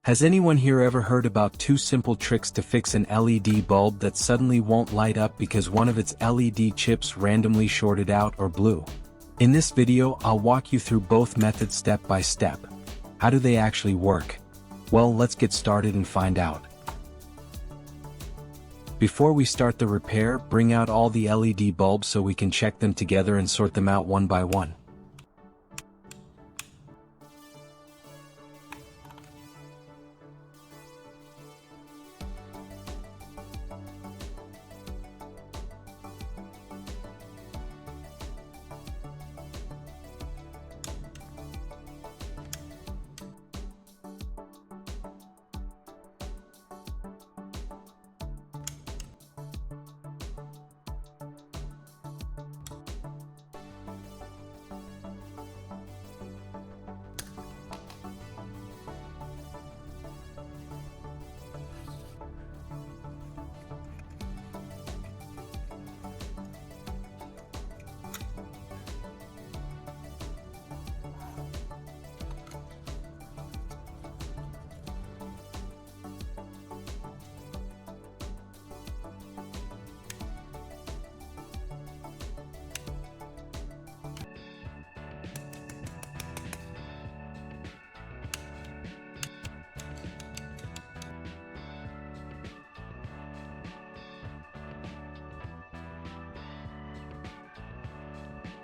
Has anyone here ever heard about 2 simple tricks to fix an LED bulb that suddenly won't light up because one of its LED chips randomly shorted out or blew? In this video, I'll walk you through both methods step by step. How do they actually work? Well, let's get started and find out. Before we start the repair, bring out all the LED bulbs so we can check them together and sort them out one by one.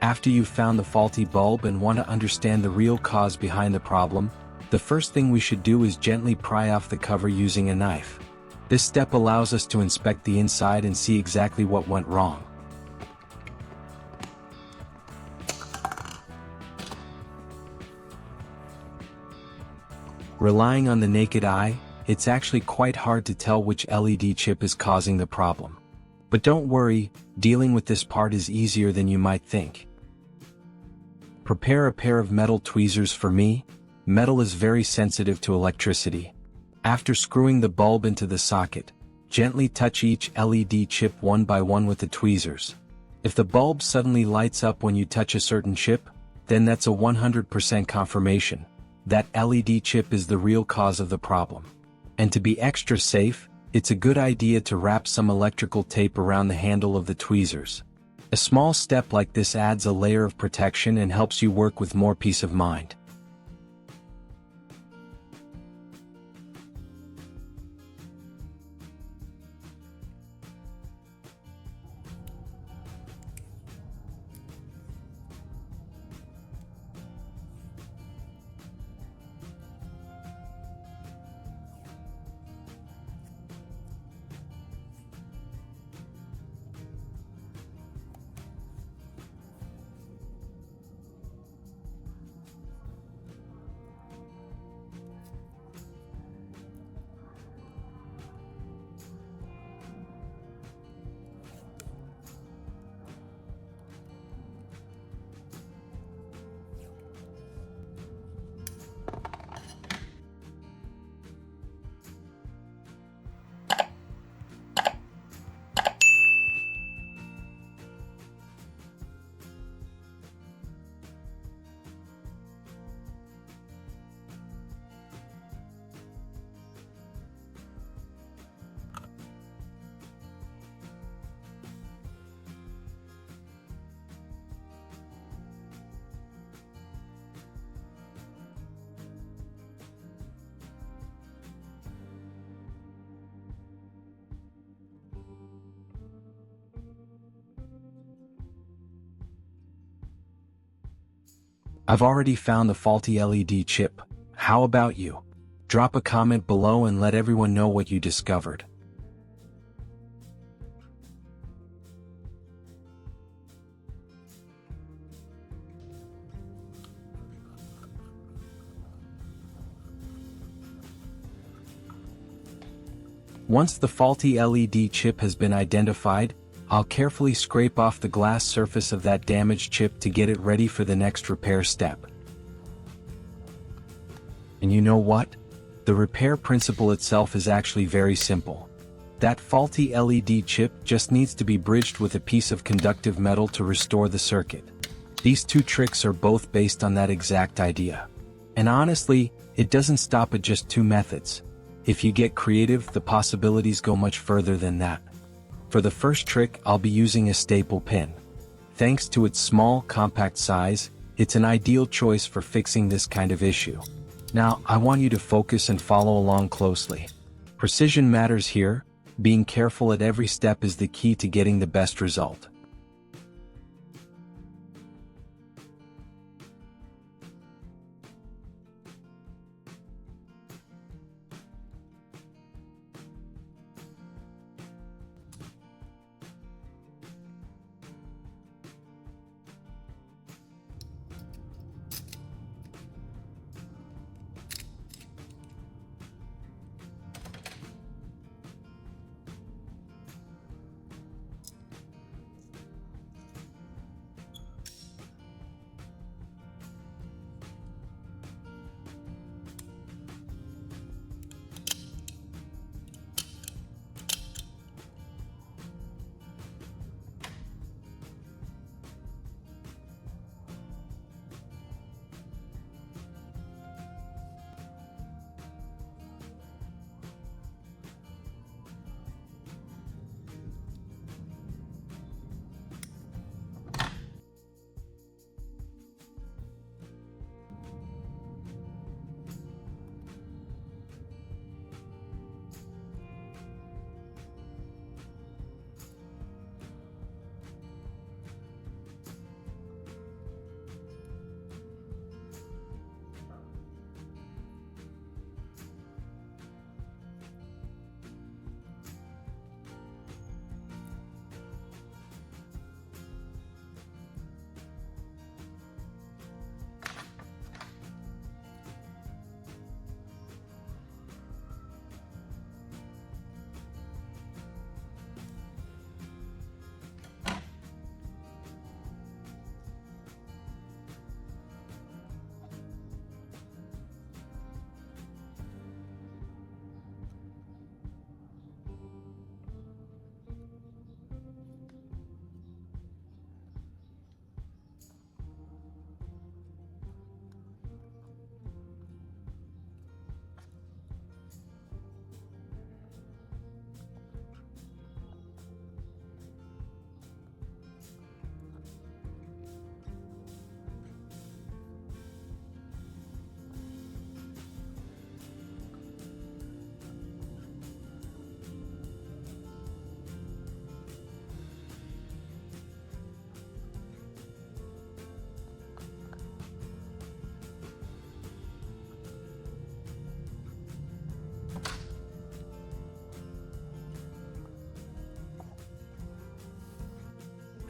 After you've found the faulty bulb and want to understand the real cause behind the problem, the first thing we should do is gently pry off the cover using a knife. This step allows us to inspect the inside and see exactly what went wrong. Relying on the naked eye, it's actually quite hard to tell which LED chip is causing the problem. But don't worry, dealing with this part is easier than you might think. Prepare a pair of metal tweezers for me. Metal is very sensitive to electricity. After screwing the bulb into the socket, gently touch each LED chip one by one with the tweezers. If the bulb suddenly lights up when you touch a certain chip, then that's a 100% confirmation. That LED chip is the real cause of the problem. And to be extra safe, it's a good idea to wrap some electrical tape around the handle of the tweezers. A small step like this adds a layer of protection and helps you work with more peace of mind. I've already found the faulty LED chip. How about you? Drop a comment below and let everyone know what you discovered. Once the faulty LED chip has been identified, I'll carefully scrape off the glass surface of that damaged chip to get it ready for the next repair step. And you know what? The repair principle itself is actually very simple. That faulty LED chip just needs to be bridged with a piece of conductive metal to restore the circuit. These two tricks are both based on that exact idea. And honestly, it doesn't stop at just 2 methods. If you get creative, the possibilities go much further than that. For the first trick, I'll be using a staple pin. Thanks to its small, compact size, it's an ideal choice for fixing this kind of issue. Now, I want you to focus and follow along closely. Precision matters here. Being careful at every step is the key to getting the best result.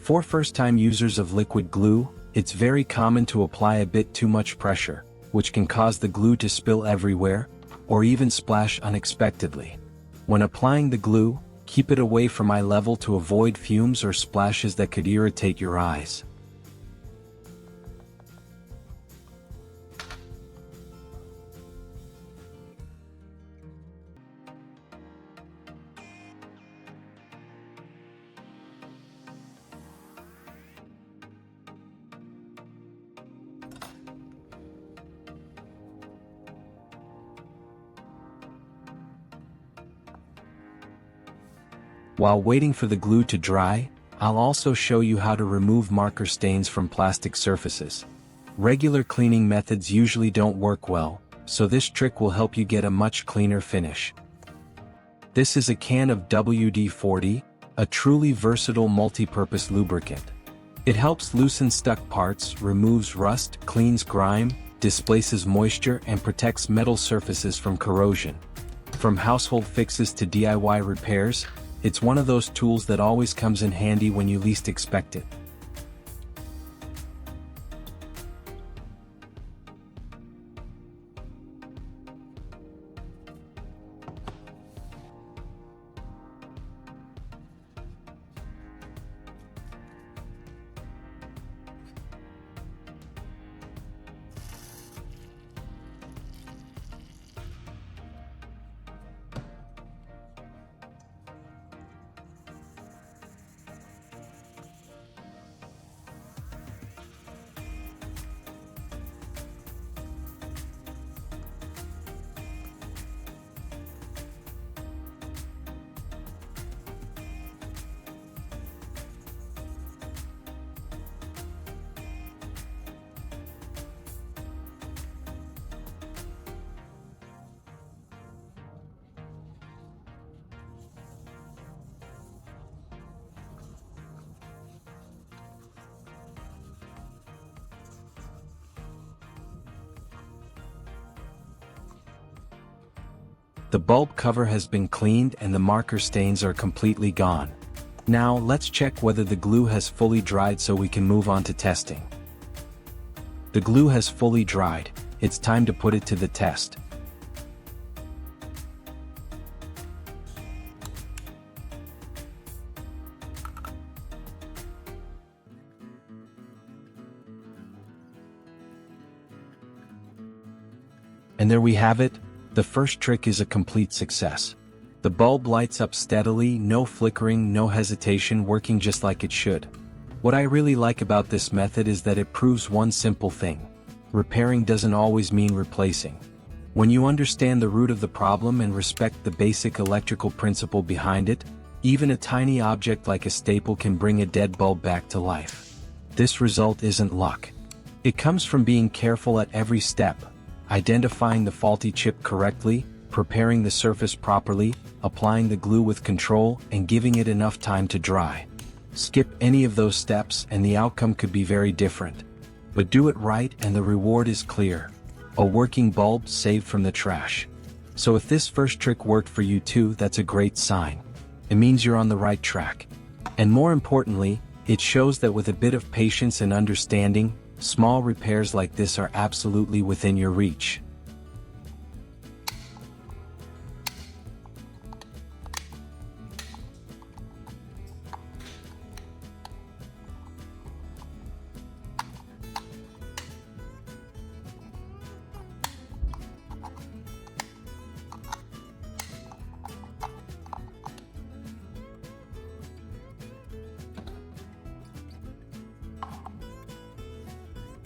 For first-time users of liquid glue, it's very common to apply a bit too much pressure, which can cause the glue to spill everywhere, or even splash unexpectedly. When applying the glue, keep it away from eye level to avoid fumes or splashes that could irritate your eyes. While waiting for the glue to dry, I'll also show you how to remove marker stains from plastic surfaces. Regular cleaning methods usually don't work well, so this trick will help you get a much cleaner finish. This is a can of WD-40, a truly versatile multi-purpose lubricant. It helps loosen stuck parts, removes rust, cleans grime, displaces moisture, and protects metal surfaces from corrosion. From household fixes to DIY repairs, it's one of those tools that always comes in handy when you least expect it. The bulb cover has been cleaned and the marker stains are completely gone. Now let's check whether the glue has fully dried so we can move on to testing. The glue has fully dried, it's time to put it to the test. And there we have it, the first trick is a complete success. The bulb lights up steadily, no flickering, no hesitation, working just like it should. What I really like about this method is that it proves one simple thing. Repairing doesn't always mean replacing. When you understand the root of the problem and respect the basic electrical principle behind it, even a tiny object like a staple can bring a dead bulb back to life. This result isn't luck. It comes from being careful at every step. Identifying the faulty chip correctly, preparing the surface properly, applying the glue with control, and giving it enough time to dry. Skip any of those steps and the outcome could be very different. But do it right and the reward is clear. A working bulb saved from the trash. So if this first trick worked for you too, that's a great sign. It means you're on the right track. And more importantly, it shows that with a bit of patience and understanding, small repairs like this are absolutely within your reach.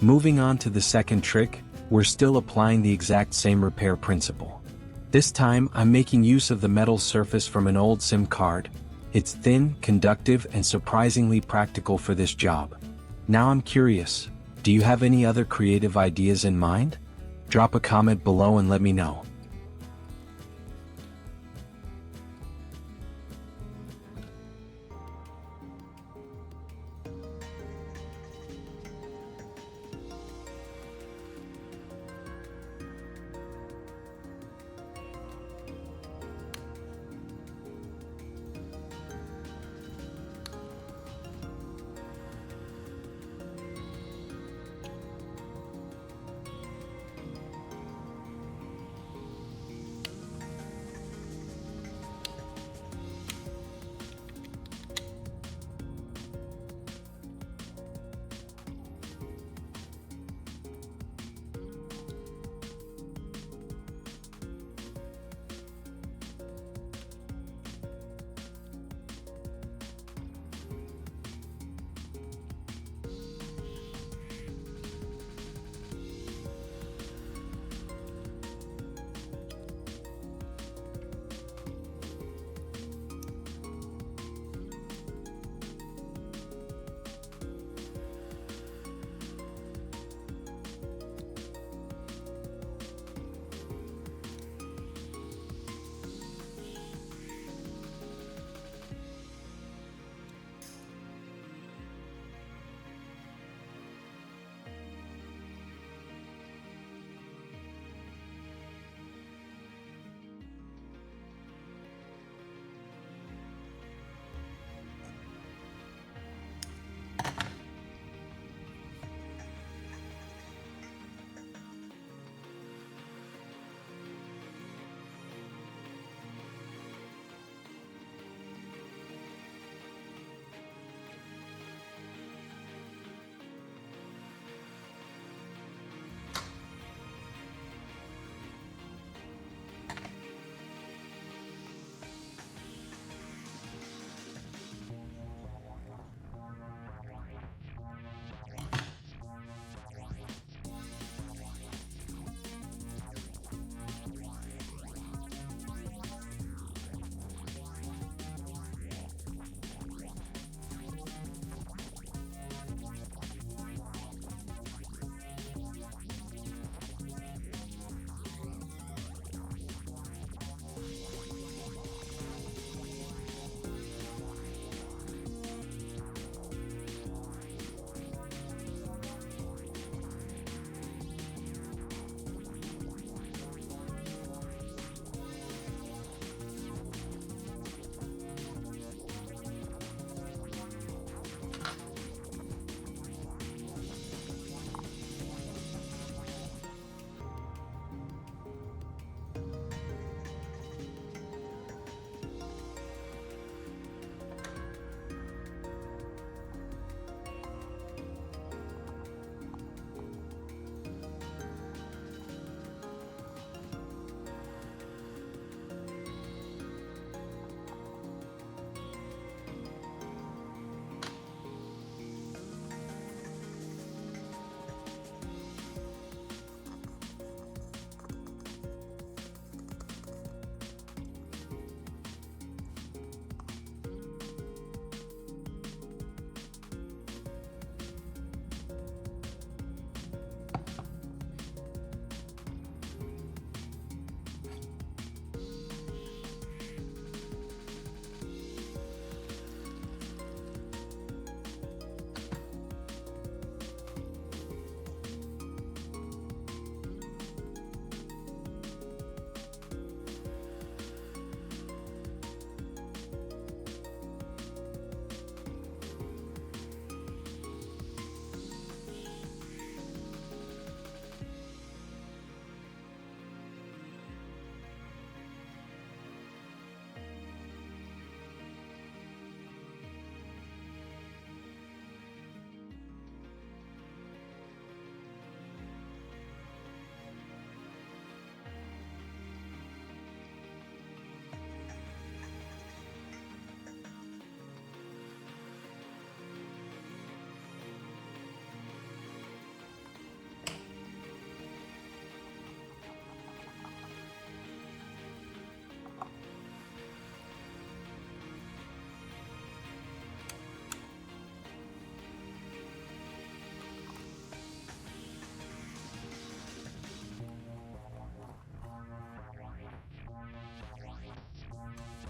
Moving on to the second trick, we're still applying the exact same repair principle. This time I'm making use of the metal surface from an old SIM card. It's thin, conductive, and surprisingly practical for this job. Now I'm curious, do you have any other creative ideas in mind? Drop a comment below and let me know.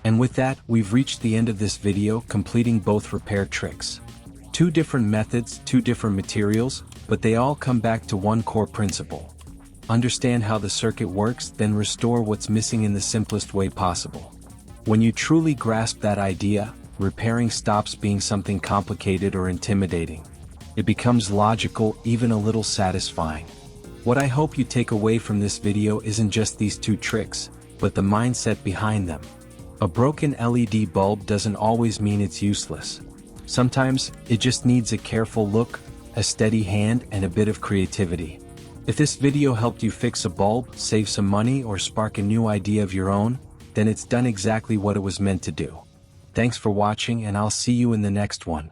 And with that, we've reached the end of this video, completing both repair tricks. 2 different methods, 2 different materials, but they all come back to one core principle. Understand how the circuit works, then restore what's missing in the simplest way possible. When you truly grasp that idea, repairing stops being something complicated or intimidating. It becomes logical, even a little satisfying. What I hope you take away from this video isn't just these 2 tricks, but the mindset behind them. A broken LED bulb doesn't always mean it's useless. Sometimes, it just needs a careful look, a steady hand, and a bit of creativity. If this video helped you fix a bulb, save some money, or spark a new idea of your own, then it's done exactly what it was meant to do. Thanks for watching, and I'll see you in the next one.